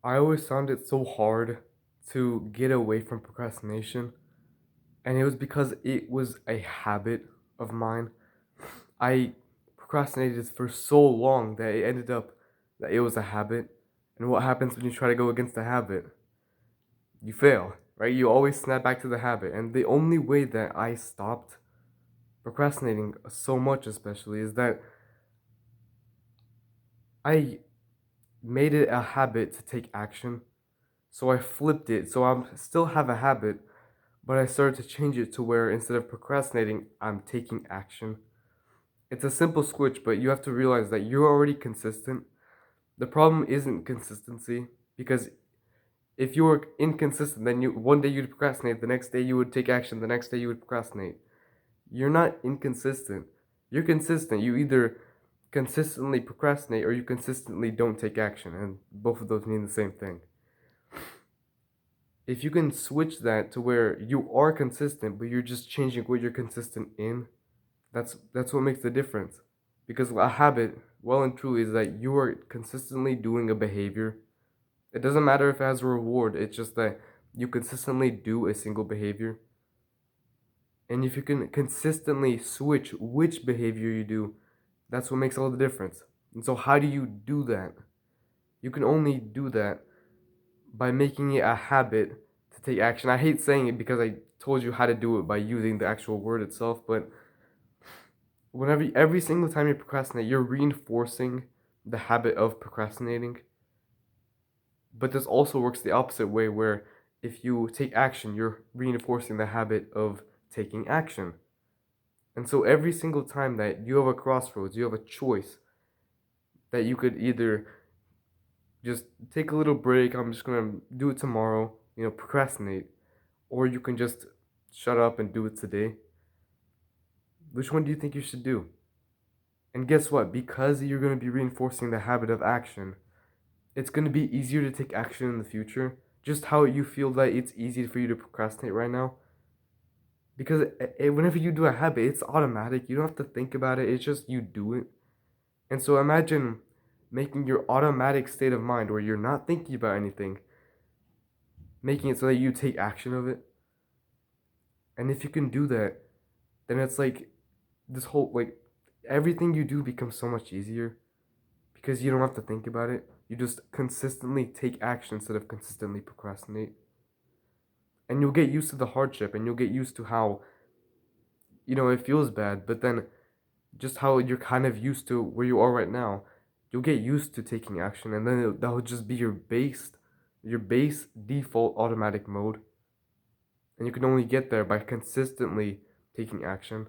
I always found it so hard to get away from procrastination, and it was because it was a habit of mine. I procrastinated for so long that it ended up that it was a habit. And what happens when you try to go against the habit? You fail, right? You always snap back to the habit. And the only way that I stopped procrastinating so much, especially, is that I made it a habit to take action. So I flipped it. So I still have a habit, but I started to change it to where instead of procrastinating, I'm taking action. It's a simple switch, but you have to realize that you're already consistent. The problem isn't consistency, because if you were inconsistent, then you one day you'd procrastinate, the next day you would take action, the next day you would procrastinate. You're not inconsistent. You're consistent. You either consistently procrastinate or you consistently don't take action, and both of those mean the same thing. If you can switch that to where you are consistent, but you're just changing what you're consistent in, that's what makes the difference. Because a habit, well and truly, is that you are consistently doing a behavior. It doesn't matter if it has a reward, it's just that you consistently do a single behavior. And if you can consistently switch which behavior you do, that's what makes all the difference. And so, how do you do that? You can only do that by making it a habit to take action. I hate saying it because I told you how to do it by using the actual word itself, but whenever every single time you procrastinate, you're reinforcing the habit of procrastinating. But this also works the opposite way, where if you take action, you're reinforcing the habit of taking action. And so every single time that you have a crossroads, you have a choice that you could either just take a little break, I'm just gonna do it tomorrow, procrastinate, or you can just shut up and do it today. Which one do you think you should do? And guess what? Because you're gonna be reinforcing the habit of action, it's gonna be easier to take action in the future. Just how you feel that it's easy for you to procrastinate right now. Because whenever you do a habit, it's automatic. You don't have to think about it. It's just you do it. And so imagine making your automatic state of mind where you're not thinking about anything, making it so that you take action of it. And if you can do that, then it's like this whole, like, everything you do becomes so much easier because you don't have to think about it. You just consistently take action instead of consistently procrastinate. And you'll get used to the hardship, and you'll get used to how, it feels bad, but then just how you're kind of used to where you are right now, you'll get used to taking action, and then that'll just be your base default automatic mode, and you can only get there by consistently taking action.